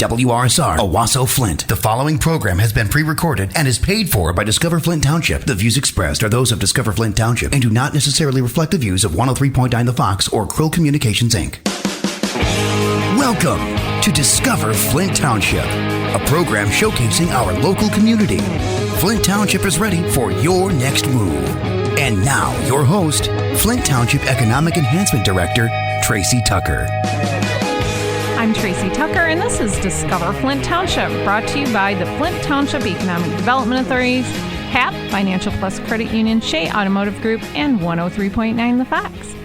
WRSR, Owasso, Flint. The following program has been pre-recorded and is paid for by Discover Flint Township. The views expressed are those of Discover Flint Township and do not necessarily reflect the views of 103.9 The Fox or Krill Communications, Inc. Welcome to Discover Flint Township, a program showcasing our local community. Flint Township is ready for your next move. And now, your host, Flint Township Economic Enhancement Director, Tracy Tucker. I'm Tracy Tucker, and this is Discover Flint Township, brought to you by the Flint Township Economic Development Authorities, HAP, Financial Plus Credit Union, Shea Automotive Group, and 103.9 The Fox.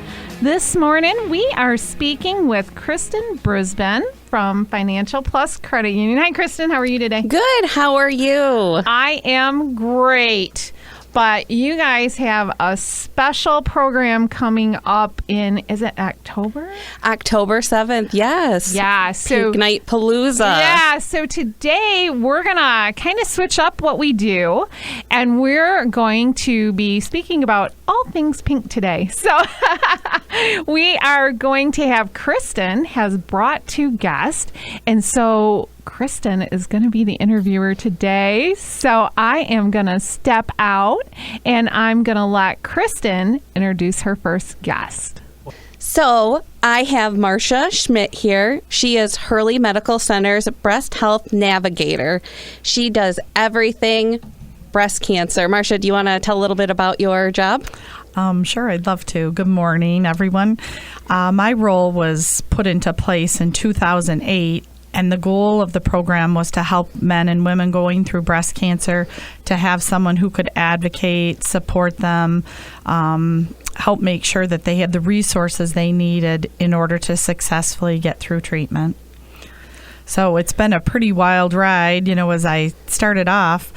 This morning, we are speaking with Kristen Brisbane from Financial Plus Credit Union. Hi, Kristen. How are you today? Good. How are you? I am great. But you guys have a special program coming up in, is it October? October 7th, yes. Yeah. So Pink Night Palooza. Yeah. So today we're going to kind of switch up what we do, and we're going to be speaking about all things pink today. So we are going to have Kristen has brought two guests, and so Kristen is going to be the interviewer today. So I am going to step out and I'm going to let Kristen introduce her first guest. So I have Marsha Schmidt here. She is Hurley Medical Center's breast health navigator. She does everything breast cancer. Marsha, do you want to tell a little bit about your job? Sure, I'd love to. Good morning, everyone. My role was put into place in 2008. And the goal of the program was to help men and women going through breast cancer to have someone who could advocate, support them, help make sure that they had the resources they needed in order to successfully get through treatment. So it's been a pretty wild ride. You know, as I started off,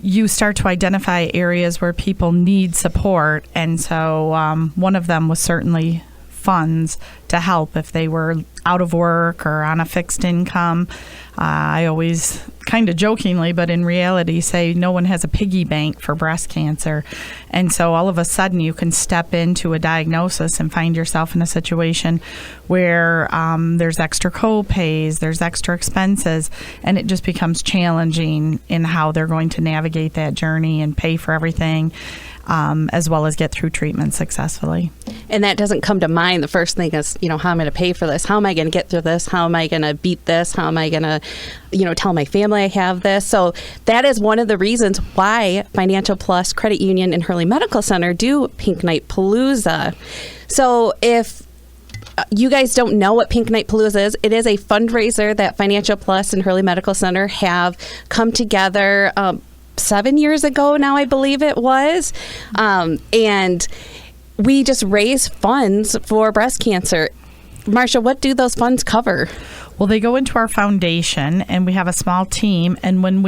you start to identify areas where people need support. And so one of them was certainly funds to help if they were out of work or on a fixed income. I always kind of jokingly, but in reality, say no one has a piggy bank for breast cancer. And so all of a sudden you can step into a diagnosis and find yourself in a situation where there's extra co-pays, there's extra expenses, and it just becomes challenging in how they're going to navigate that journey and pay for everything. As well as get through treatment successfully. And that doesn't come to mind. The first thing is, you know, how am I going to pay for this? How am I going to get through this? How am I going to beat this? How am I going to, tell my family I have this? So that is one of the reasons why Financial Plus Credit Union and Hurley Medical Center do Pink Night Palooza. So if you guys don't know what Pink Night Palooza is, it is a fundraiser that Financial Plus and Hurley Medical Center have come together 7 years ago now, I believe it was. And we just raise funds for breast cancer. Marsha, what do those funds cover? Well, they go into our foundation, and we have a small team. And when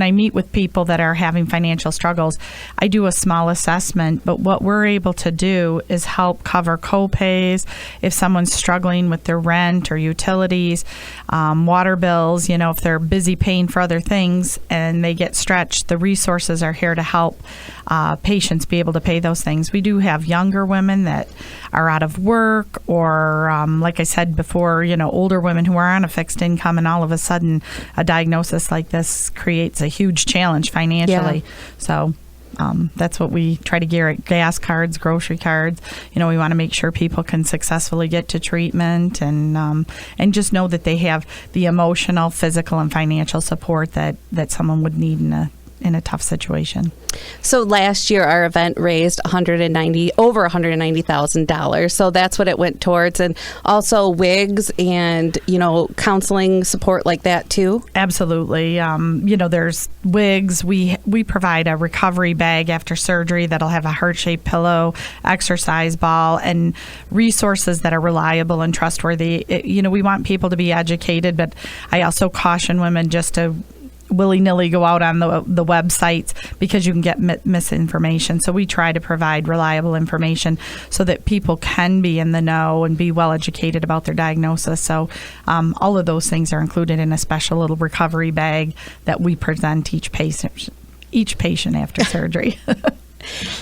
I meet with people that are having financial struggles, I do a small assessment. But what we're able to do is help cover co-pays if someone's struggling with their rent or utilities, water bills. If they're busy paying for other things and they get stretched, the resources are here to help patients be able to pay those things. We do have younger women that are out of work, or like I said before, older women who are on a fixed income, and all of a sudden a diagnosis like this creates a huge challenge financially. Yeah. So that's what we try to gear at: gas cards, grocery cards. We want to make sure people can successfully get to treatment and just know that they have the emotional, physical, and financial support that someone would need in a tough situation. So last year our event raised over $190,000. So that's what it went towards, and also wigs and counseling support like that too. Absolutely. There's wigs. We provide a recovery bag after surgery that'll have a heart-shaped pillow, exercise ball, and resources that are reliable and trustworthy. We want people to be educated, but I also caution women just to willy-nilly go out on the websites, because you can get misinformation. So we try to provide reliable information so that people can be in the know and be well educated about their diagnosis. So all of those things are included in a special little recovery bag that we present each patient after surgery.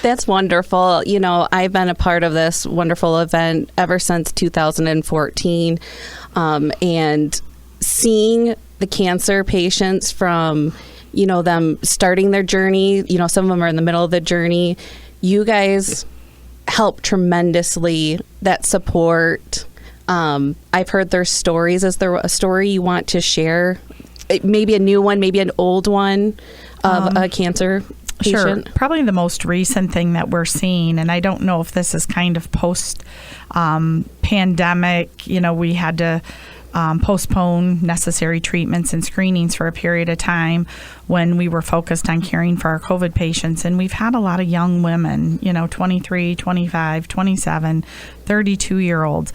That's wonderful. I've been a part of this wonderful event ever since 2014. And seeing the cancer patients from, them starting their journey, some of them are in the middle of the journey. You guys help tremendously, that support. I've heard their stories. Is there a story you want to share? Maybe a new one, maybe an old one of a cancer patient? Sure. Probably the most recent thing that we're seeing, and I don't know if this is kind of post pandemic, we had to postpone necessary treatments and screenings for a period of time when we were focused on caring for our COVID patients. And we've had a lot of young women, 23, 25, 27, 32-year-olds.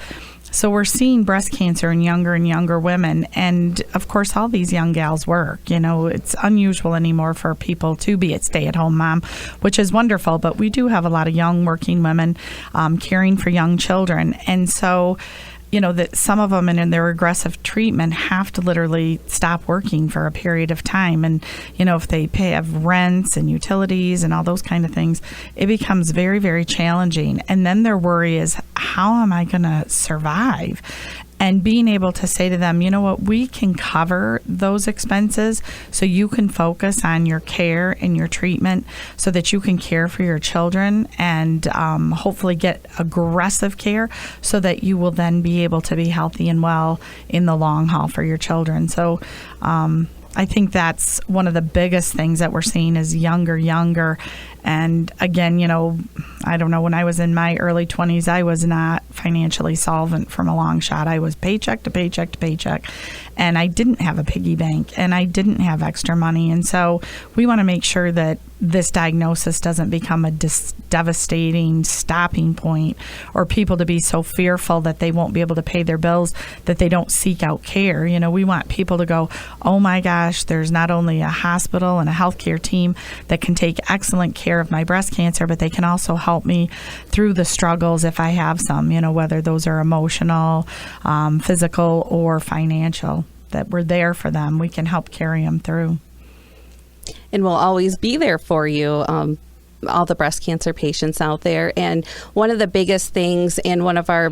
So we're seeing breast cancer in younger and younger women. And of course, all these young gals work. It's unusual anymore for people to be a stay-at-home mom, which is wonderful. But we do have a lot of young working women caring for young children. And so, that some of them in their aggressive treatment have to literally stop working for a period of time. And, if they have rents and utilities and all those kind of things, it becomes very, very challenging. And then their worry is, how am I going to survive? And being able to say to them, we can cover those expenses so you can focus on your care and your treatment so that you can care for your children and hopefully get aggressive care so that you will then be able to be healthy and well in the long haul for your children. So I think that's one of the biggest things that we're seeing is younger. And again, I don't know, when I was in my early 20s, I was not financially solvent from a long shot. I was paycheck to paycheck to paycheck. And I didn't have a piggy bank and I didn't have extra money. And so we want to make sure that this diagnosis doesn't become a devastating stopping point or people to be so fearful that they won't be able to pay their bills that they don't seek out care. We want people to go, oh my gosh, there's not only a hospital and a healthcare team that can take excellent care of my breast cancer, but they can also help me through the struggles if I have some, whether those are emotional, physical, or financial, that we're there for them. We can help carry them through. And we'll always be there for you, all the breast cancer patients out there. And one of the biggest things in one of our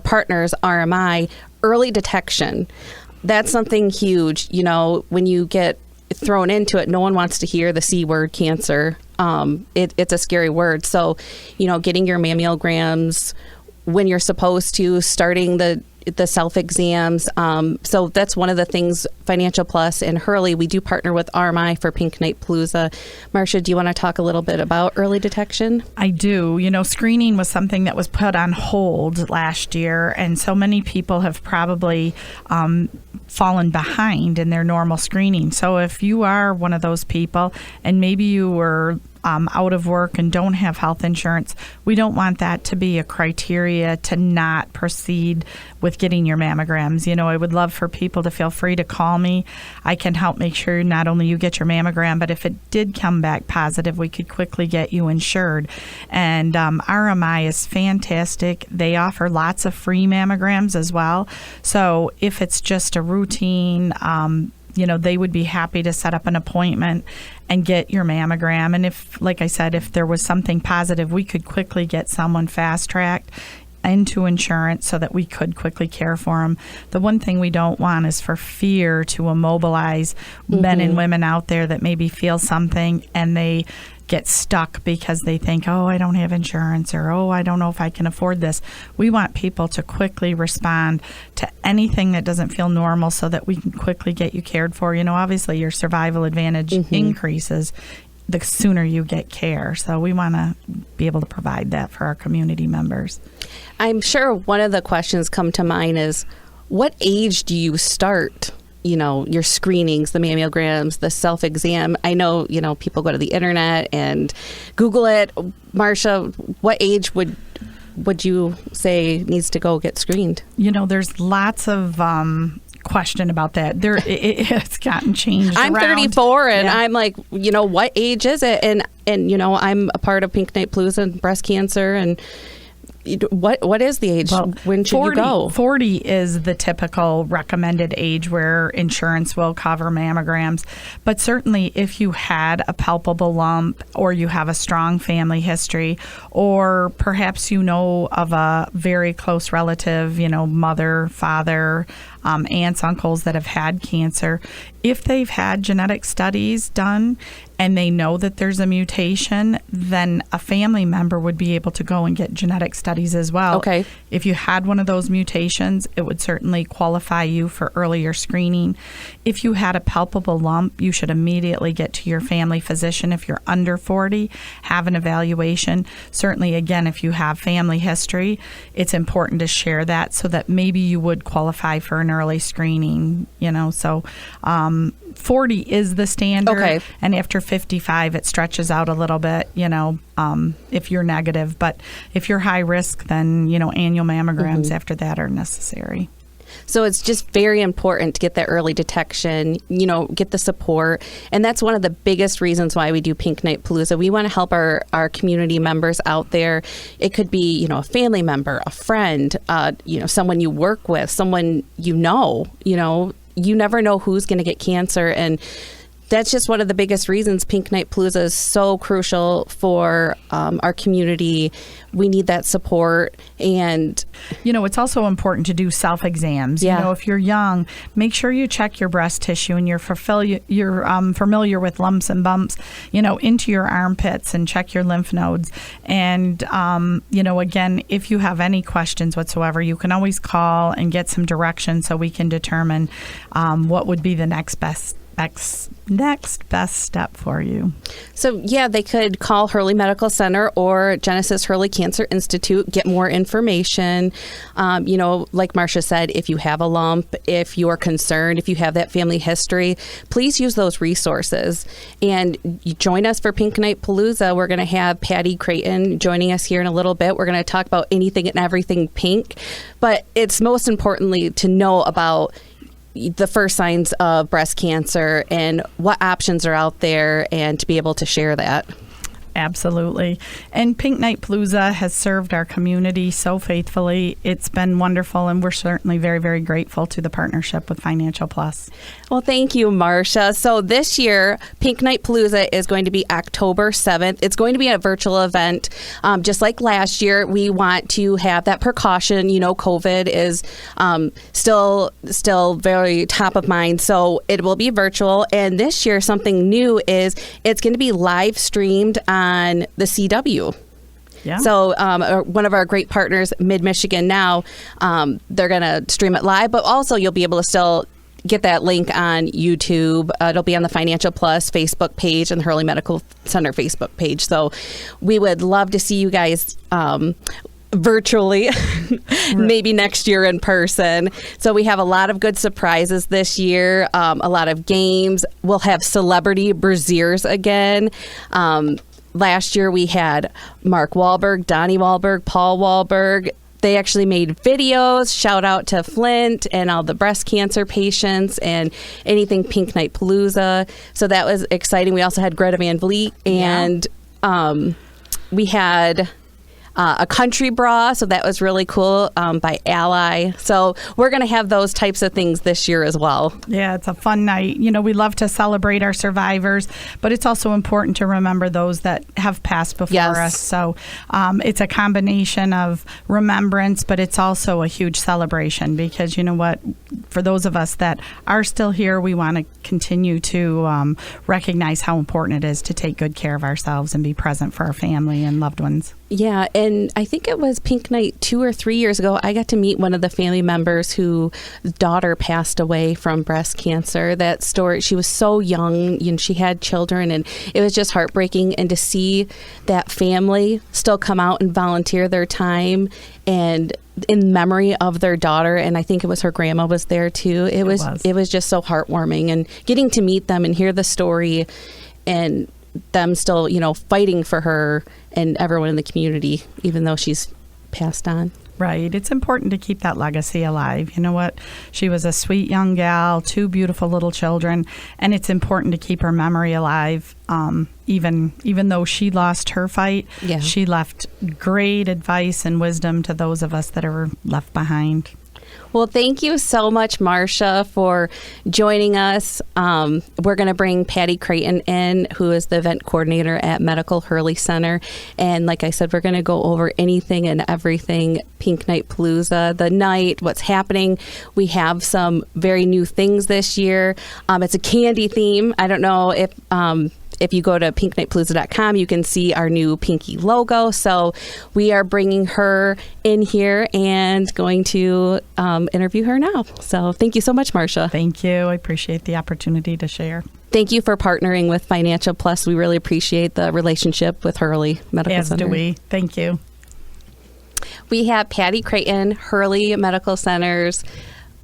partners, RMI, early detection. That's something huge. When you get thrown into it, no one wants to hear the C word, cancer. It's a scary word. So, getting your mammograms when you're supposed to, starting the self-exams. So that's one of the things, Financial Plus and Hurley, we do partner with RMI for Pink Night Palooza. Marsha, do you want to talk a little bit about early detection? I do. Screening was something that was put on hold last year, and so many people have probably fallen behind in their normal screening. So if you are one of those people and maybe you were out of work and don't have health insurance, we don't want that to be a criteria to not proceed with getting your mammograms. I would love for people to feel free to call me. I can help make sure not only you get your mammogram, but if it did come back positive, we could quickly get you insured. And RMI is fantastic. They offer lots of free mammograms as well. So if it's just a routine, they would be happy to set up an appointment and get your mammogram. And if, like I said, if there was something positive, we could quickly get someone fast-tracked into insurance so that we could quickly care for them. The one thing we don't want is for fear to immobilize men and women out there that maybe feel something and they get stuck because they think, oh, I don't have insurance, or oh, I don't know if I can afford this. We want people to quickly respond to anything that doesn't feel normal so that we can quickly get you cared for. Obviously your survival advantage increases the sooner you get care. So we want to be able to provide that for our community members. I'm sure one of the questions come to mind is, what age do you start your screenings, the mammograms, the self-exam? I know, people go to the internet and Google it. Marsha, what age would you say needs to go get screened? There's lots of question about that. It's gotten changed. I'm around. 34 and I'm like, what age is it? And I'm a part of Pink Night Palooza and breast cancer, and what is the age? Well, when should 40, you go? 40 is the typical recommended age where insurance will cover mammograms. But certainly if you had a palpable lump, or you have a strong family history, or perhaps of a very close relative, mother, father, aunts, uncles that have had cancer. If they've had genetic studies done and they know that there's a mutation, then a family member would be able to go and get genetic studies as well. Okay. If you had one of those mutations, it would certainly qualify you for earlier screening. If you had a palpable lump, you should immediately get to your family physician. If you're under 40, have an evaluation. Certainly, again, if you have family history, it's important to share that so that maybe you would qualify for an early screening, so 40 is the standard. Okay. And after 55, it stretches out a little bit, if you're negative. But if you're high risk, then, annual mammograms after that are necessary. So it's just very important to get that early detection, get the support. And that's one of the biggest reasons why we do Pink Night Palooza. We want to help our community members out there. It could be, a family member, a friend, someone you work with, someone you never know who's going to get cancer. And that's just one of the biggest reasons Pink Night Palooza is so crucial for our community. We need that support. And it's also important to do self-exams. Yeah. If you're young, make sure you check your breast tissue and you're familiar with lumps and bumps, into your armpits, and check your lymph nodes. And, again, if you have any questions whatsoever, you can always call and get some direction so we can determine what would be the next best step for you. So, they could call Hurley Medical Center or Genesis Hurley Cancer Institute, get more information. Like Marsha said, if you have a lump, if you are concerned, if you have that family history, please use those resources. And you join us for Pink Night Palooza. We're going to have Patti Creighton joining us here in a little bit. We're going to talk about anything and everything pink. But it's most importantly to know about the first signs of breast cancer and what options are out there, and to be able to share that. Absolutely. And Pink Night Palooza has served our community so faithfully. It's been wonderful, and we're certainly very, very grateful to the partnership with Financial Plus. Well, thank you, Marsha. So this year, Pink Night Palooza is going to be October 7th. It's going to be a virtual event. Just like last year, we want to have that precaution. COVID is still very top of mind. So it will be virtual. And this year, something new is it's going to be live streamed on the CW. Yeah. So one of our great partners, Mid-Michigan Now, they're going to stream it live, but also you'll be able to still get that link on YouTube. It'll be on the Financial Plus Facebook page and the Hurley Medical Center Facebook page. So we would love to see you guys virtually, maybe next year in person. So we have a lot of good surprises this year, a lot of games. We'll have celebrity braziers again. Last year we had Mark Wahlberg, Donnie Wahlberg, Paul Wahlberg. They actually made videos. Shout out to Flint and all the breast cancer patients and anything Pink Night Palooza. So that was exciting. We also had Greta Van Vliet, and we had a country bra, so that was really cool, by Ally. So we're going to have those types of things this year as well. Yeah, it's a fun night. We love to celebrate our survivors, but it's also important to remember those that have passed before us. So it's a combination of remembrance, but it's also a huge celebration, because you know what? For those of us that are still here, we want to continue to recognize how important it is to take good care of ourselves and be present for our family and loved ones. Yeah, and I think it was Pink Night 2 or 3 years ago, I got to meet one of the family members whose daughter passed away from breast cancer. That story, she was so young, she had children, and it was just heartbreaking. And to see that family still come out and volunteer their time and in memory of their daughter, and I think it was her grandma was there too. It was just so heartwarming, and getting to meet them and hear the story, and them still, fighting for her and everyone in the community, even though she's passed on. Right. It's important to keep that legacy alive. You know what? She was a sweet young gal, 2 beautiful little children, and it's important to keep her memory alive. Even though she lost her fight, she left great advice and wisdom to those of us that are left behind. Well, thank you so much, Marsha, for joining us. We're going to bring Patti Creighton in, who is the event coordinator at Medical Hurley Center. And like I said, we're going to go over anything and everything Pink Night Palooza, the night, what's happening. We have some very new things this year. It's a candy theme. I don't know if you go to pinknightpalooza.com, you can see our new Pinky logo. So we are bringing her in here and going to interview her now. So thank you so much, Marsha. Thank you. I appreciate the opportunity to share. Thank you for partnering with Financial Plus. We really appreciate the relationship with Hurley Medical Center. As do we. Thank you. We have Patti Creighton, Hurley Medical Center's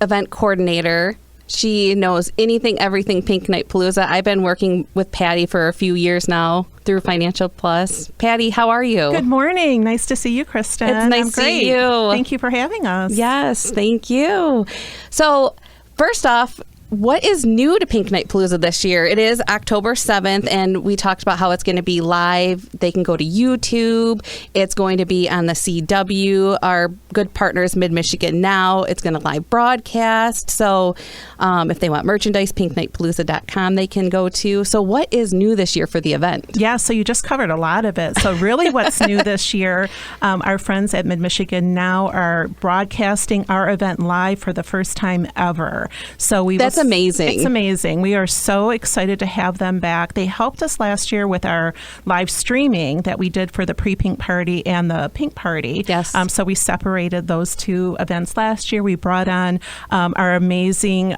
event coordinator. She knows anything, everything Pink Night Palooza. I've been working with Patti for a few years now through Financial Plus. Patti, how are you? Good morning. Nice to see you, Kristen. It's nice to see you. Thank you for having us. Yes, thank you. So, first off, what is new to Pink Night Palooza this year? It is October 7th, and we talked about how it's going to be live. They can go to YouTube. It's going to be on the CW, our good partners, Mid-Michigan Now. It's going to live broadcast. So if they want merchandise, pinknightpalooza.com they can go to. So what is new this year for the event? Yeah, so you just covered a lot of it. So really what's new this year, our friends at Mid-Michigan Now are broadcasting our event live for the first time ever. So That's amazing. It's amazing. We are so excited to have them back. They helped us last year with our live streaming that we did for the pre-Pink Party and the Pink Party. Yes. So we separated those two events last year. We brought on our amazing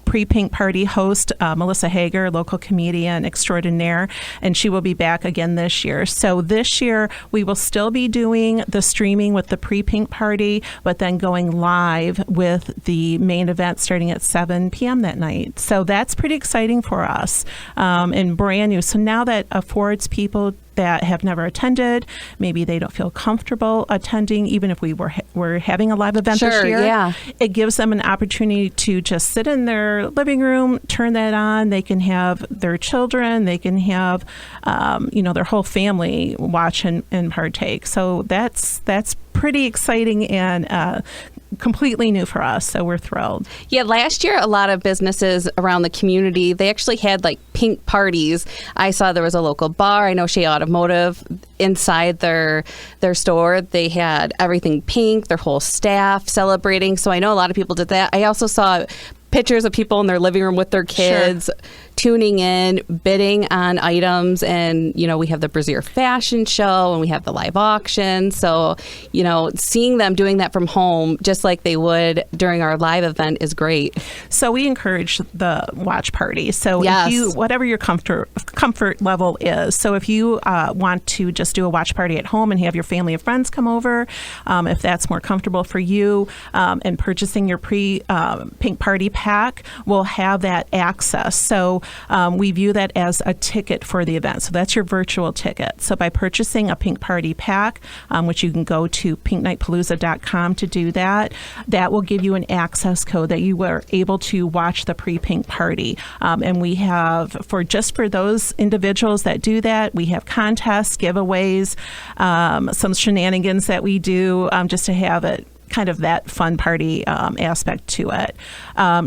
pre-Pink Party host, Melissa Hager, local comedian extraordinaire, and she will be back again this year. So this year, we will still be doing the streaming with the pre-Pink Party, but then going live with the main event starting at 7 p.m. that night. So that's pretty exciting for us and brand new. So now that affords people that have never attended, maybe they don't feel comfortable attending, even if we were having a live event this year. Yeah. It gives them an opportunity to just sit in their living room, turn that on. They can have their children, they can have their whole family watch and partake. So that's pretty exciting and completely new for us, so we're thrilled. Yeah, last year a lot of businesses around the community, they actually had like pink parties. I saw there was a local bar. I know Shea Automotive, inside their store, they had everything pink, their whole staff celebrating. So I know a lot of people did that. I also saw pictures of people in their living room with their kids, tuning in, bidding on items. And, we have the Brazier Fashion Show and we have the live auction. So, seeing them doing that from home, just like they would during our live event, is great. So we encourage the watch party. So yes. If you, whatever your comfort level is. So if you want to just do a watch party at home and have your family and friends come over, if that's more comfortable for you, and purchasing your pre-Pink Party pack, will have that access. So we view that as a ticket for the event. So that's your virtual ticket. So by purchasing a Pink Party pack, which you can go to pinknightpalooza.com to do that, that will give you an access code that you were able to watch the pre-Pink Party. And we have, for those individuals that do that, we have contests, giveaways, some shenanigans that we do just to have it kind of that fun party aspect to it.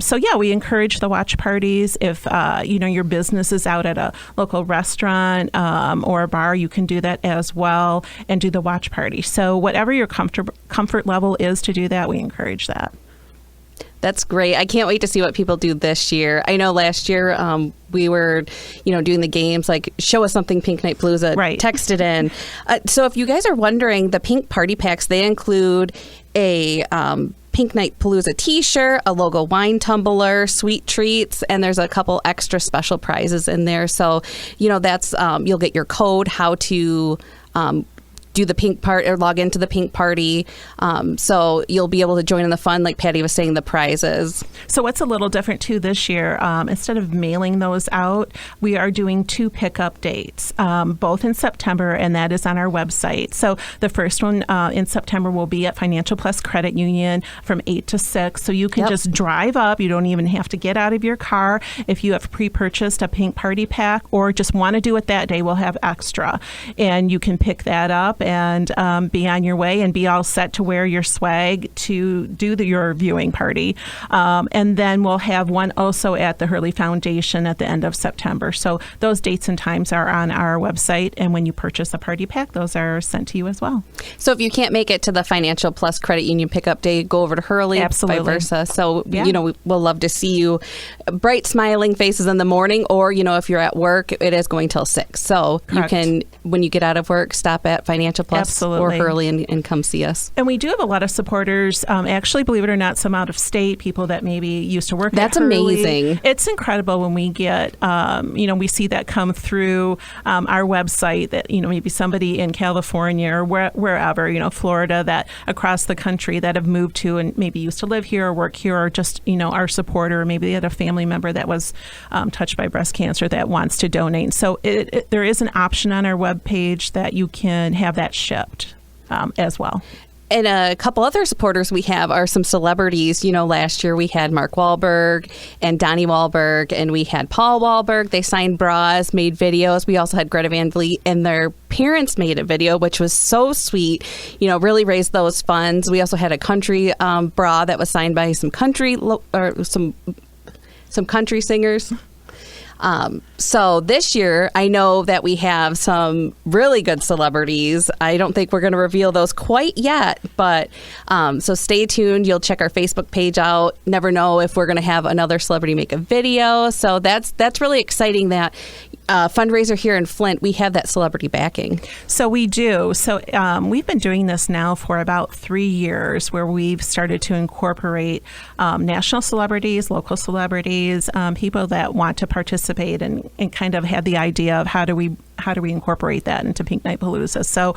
So yeah, we encourage the watch parties. If your business is out at a local restaurant or a bar, you can do that as well and do the watch party. So whatever your comfort level is to do that, we encourage that. That's great. I can't wait to see what people do this year. I know last year we were, doing the games like show us something Pink Night Palooza, right. Text it in. So if you guys are wondering, the Pink Party Packs, they include a Pink Night Palooza t-shirt, a logo wine tumbler, sweet treats, and there's a couple extra special prizes in there. So, that's you'll get your code, how to do the Pink Party or log into the Pink Party. So you'll be able to join in the fun, like Patti was saying, the prizes. So what's a little different too this year, instead of mailing those out, we are doing 2 pickup dates, both in September, and that is on our website. So the first one in September will be at Financial Plus Credit Union from 8 to 6. So you can just drive up. You don't even have to get out of your car. If you have pre-purchased a Pink Party pack or just want to do it that day, we'll have extra. And you can pick that up and be on your way and be all set to wear your swag to do your viewing party. And then we'll have one also at the Hurley Foundation at the end of September. So those dates and times are on our website, and when you purchase a party pack, those are sent to you as well. So if you can't make it to the Financial Plus Credit Union pickup day, go over to Hurley, Absolutely. vice versa. So, Yeah. we'll love to see you, bright smiling faces in the morning, or, if you're at work, it is going till 6. So Correct. you can, when you get out of work, stop at Financial Plus Absolutely. or Hurley and come see us. And we do have a lot of supporters, actually, believe it or not, some out of state, people that maybe used to work That's at Hurley. amazing. It's incredible when we get, we see that come through our website that, maybe somebody in California or wherever, Florida, that across the country that have moved to and maybe used to live here or work here, or just, our supporter, or maybe they had a family member that was touched by breast cancer that wants to donate. So there is an option on our webpage that you can have that shipped as well. And a couple other supporters we have are some celebrities. Last year we had Mark Wahlberg and Donnie Wahlberg, and we had Paul Wahlberg. They signed bras, made videos. We also had Greta Van Vliet, and their parents made a video, which was so sweet. Really raised those funds. We also had a country bra that was signed by some country singers. So this year, I know that we have some really good celebrities. I don't think we're going to reveal those quite yet, but so stay tuned. You'll check our Facebook page out. Never know if we're going to have another celebrity make a video. So that's really exciting that fundraiser here in Flint, we have that celebrity backing. So we do. So we've been doing this now for about 3 years, where we've started to incorporate national celebrities, local celebrities, people that want to participate and kind of had the idea of how do we incorporate that into Pink Night Palooza. So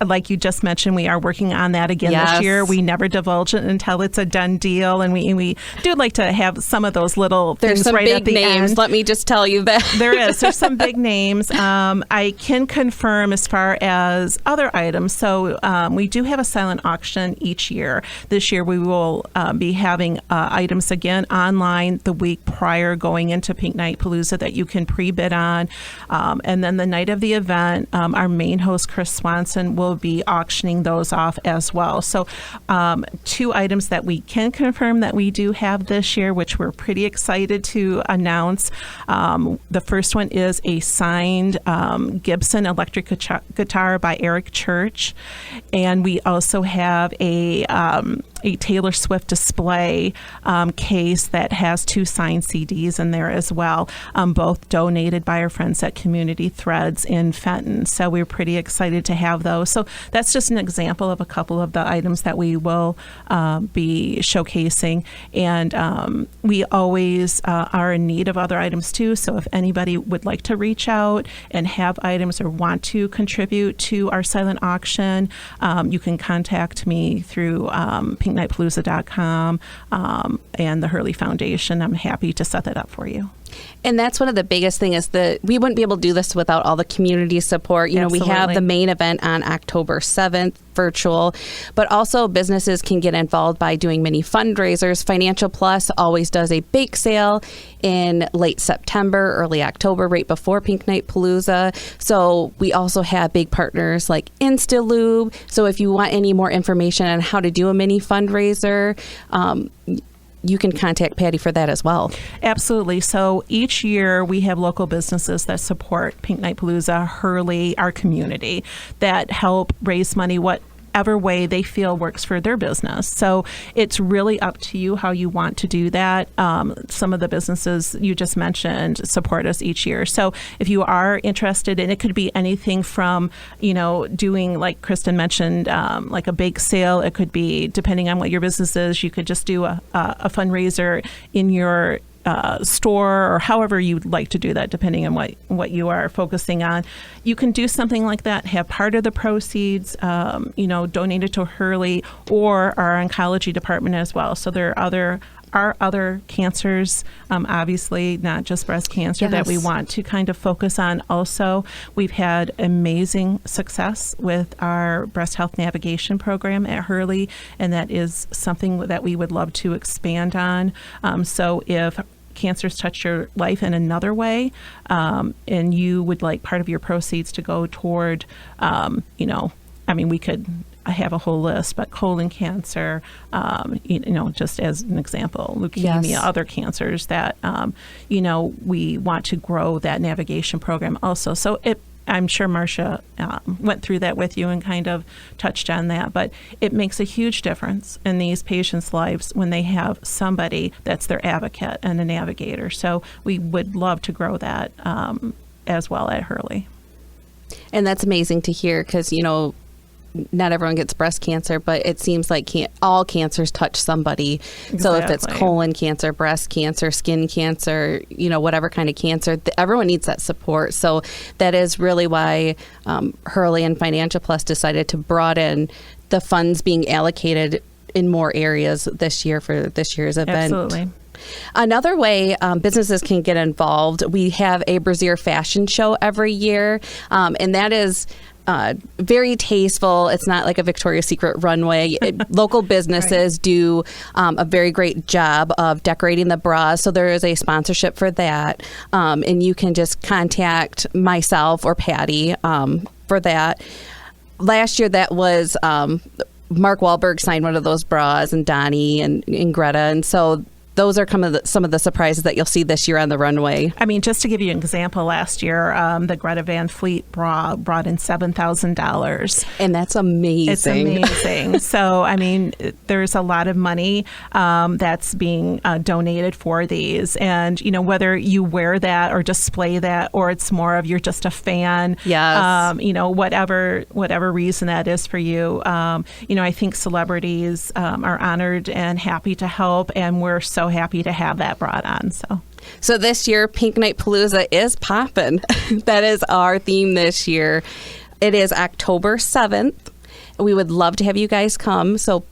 like you just mentioned, we are working on that again Yes. this year. We never divulge it until it's a done deal, and we do like to have some of those little There's things some right big at the names. end. Let me just tell you that. There's some big names. I can confirm as far as other items. So we do have a silent auction each year. This year we will be having items again online the week prior, going into Pink Night Palooza, that you can pre-bid on. And then the night of the event, our main host, Chris Swanson, will be auctioning those off as well. So 2 items that we can confirm that we do have this year, which we're pretty excited to announce. The first one is a signed Gibson electric guitar by Eric Church. And we also have a Taylor Swift display case that has 2 signed CDs in there as well, both donated by our friends at Community Threads in Fenton. So we're pretty excited to have those. So that's just an example of a couple of the items that we will be showcasing. And we always are in need of other items too. So if anybody would like to reach out and have items or want to contribute to our silent auction, you can contact me through pinknightpalooza.com and the Hurley Foundation. I'm happy to set that up for you. And that's one of the biggest things is that we wouldn't be able to do this without all the community support. We have Absolutely. the main event on October 7th, virtual, but also businesses can get involved by doing many fundraisers. Financial Plus always does a bake sale in late September, early October, right before Pink Night Palooza. So we also have big partners like InstaLube. So if you want any more information on how to do a mini fundraiser, you can contact Patti for that as well. Absolutely. So each year we have local businesses that support Pink Night Palooza, Hurley, our community, that help raise money whatever way they feel works for their business. So it's really up to you how you want to do that. Some of the businesses you just mentioned support us each year. So if you are interested, and it could be anything from, doing, like Kristen mentioned, like a bake sale. It could be, depending on what your business is, you could just do a fundraiser in your store, or however you'd like to do that, depending on what you are focusing on. You can do something like that, have part of the proceeds, donated to Hurley or our oncology department as well. So there are other cancers, obviously not just breast cancer, that we want to kind of focus on also. We've had amazing success with our breast health navigation program at Hurley, and that is something that we would love to expand on. So if cancers touch your life in another way, and you would like part of your proceeds to go toward, we could have a whole list, but colon cancer, just as an example, leukemia, Yes. other cancers that, we want to grow that navigation program also. So I'm sure Marsha went through that with you and kind of touched on that, but it makes a huge difference in these patients' lives when they have somebody that's their advocate and a navigator. So we would love to grow that as well at Hurley. And that's amazing to hear because, not everyone gets breast cancer, but it seems like all cancers touch somebody. Exactly. So if it's colon cancer, breast cancer, skin cancer, whatever kind of cancer, everyone needs that support. So that is really why Hurley and Financial Plus decided to broaden the funds being allocated in more areas this year for this year's event. Absolutely. Another way businesses can get involved, we have a Brazier fashion show every year, and that is very tasteful. It's not like a Victoria's Secret runway. Local businesses do a very great job of decorating the bras, so there is a sponsorship for that, and you can just contact myself or Patti for that. Last year that was Mark Wahlberg signed one of those bras, and Donnie and Greta, and so those are some of the surprises that you'll see this year on the runway. Just to give you an example, last year, the Greta Van Fleet bra brought in $7,000. And that's amazing. It's amazing. So, there's a lot of money that's being donated for these. And, whether you wear that or display that, or it's more of you're just a fan, yes. Whatever reason that is for you. I think celebrities are honored and happy to help, and we're so happy to have that brought on. So this year, Pink Night Palooza is poppin'. That is our theme this year. It is October 7th. We would love to have you guys come. So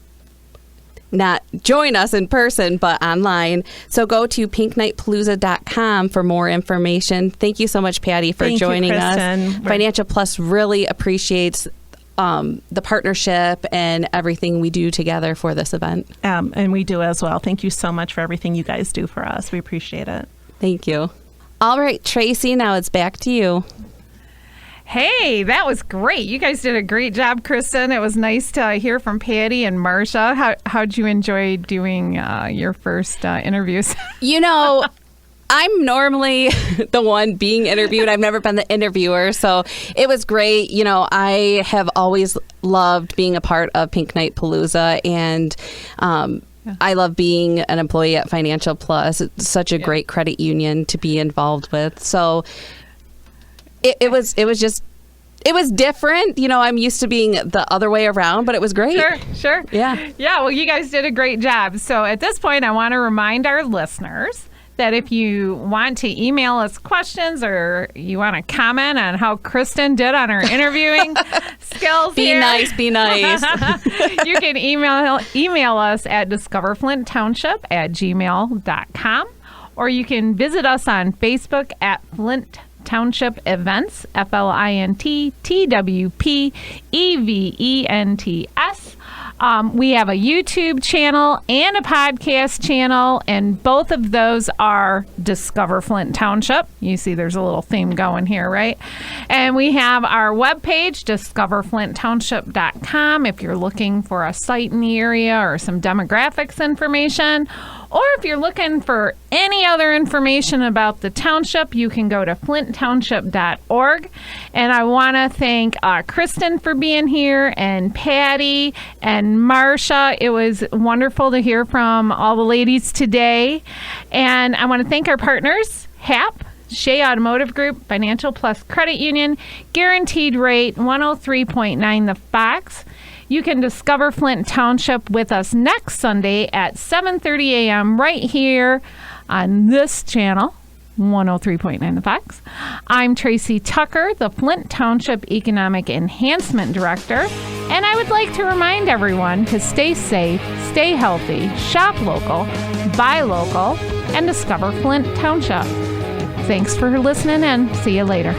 not join us in person, but online. So go to pinknightpalooza.com for more information. Thank you so much, Patti, for joining us. Financial Plus really appreciates the partnership and everything we do together for this event. And we do as well. Thank you so much for everything you guys do for us. We appreciate it. Thank you. All right, Tracy, now it's back to you. Hey, that was great. You guys did a great job, Kristen. It was nice to hear from Patti and Marsha. How'd you enjoy doing your first interviews? I'm normally the one being interviewed. I've never been the interviewer, so it was great. I have always loved being a part of Pink Night Palooza, and I love being an employee at Financial Plus. It's such a great credit union to be involved with. So it was different. I'm used to being the other way around, but it was great. Sure. Yeah, well, you guys did a great job. So at this point, I want to remind our listeners that if you want to email us questions or you want to comment on how Kristen did on her interviewing skills, be nice. you can email us at discoverflinttownship@gmail.com, or you can visit us on Facebook at Flint Township Events, FLINTTWPEVENTS. We have a YouTube channel and a podcast channel, and both of those are Discover Flint Township. You see there's a little theme going here, right? And we have our webpage, discoverflinttownship.com, if you're looking for a site in the area or some demographics information. Or if you're looking for any other information about the township, you can go to flinttownship.org. And I want to thank Kristen for being here, and Patti and Marsha. It was wonderful to hear from all the ladies today. And I want to thank our partners, HAP, Shea Automotive Group, Financial Plus Credit Union, Guaranteed Rate, 103.9 The Fox. You can discover Flint Township with us next Sunday at 7:30 a.m. right here on this channel, 103.9 The Fox. I'm Tracy Tucker, the Flint Township Economic Enhancement Director, and I would like to remind everyone to stay safe, stay healthy, shop local, buy local, and discover Flint Township. Thanks for listening in. See you later.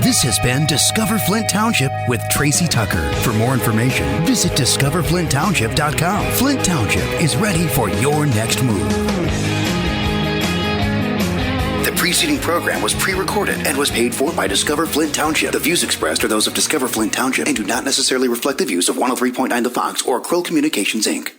This has been Discover Flint Township with Tracy Tucker. For more information, visit discoverflinttownship.com. Flint Township is ready for your next move. The preceding preceding program was pre-recorded and was paid for by Discover Flint Township. The views expressed are those of Discover Flint Township and do not necessarily reflect the views of 103.9 The Fox or Krill Communications, Inc.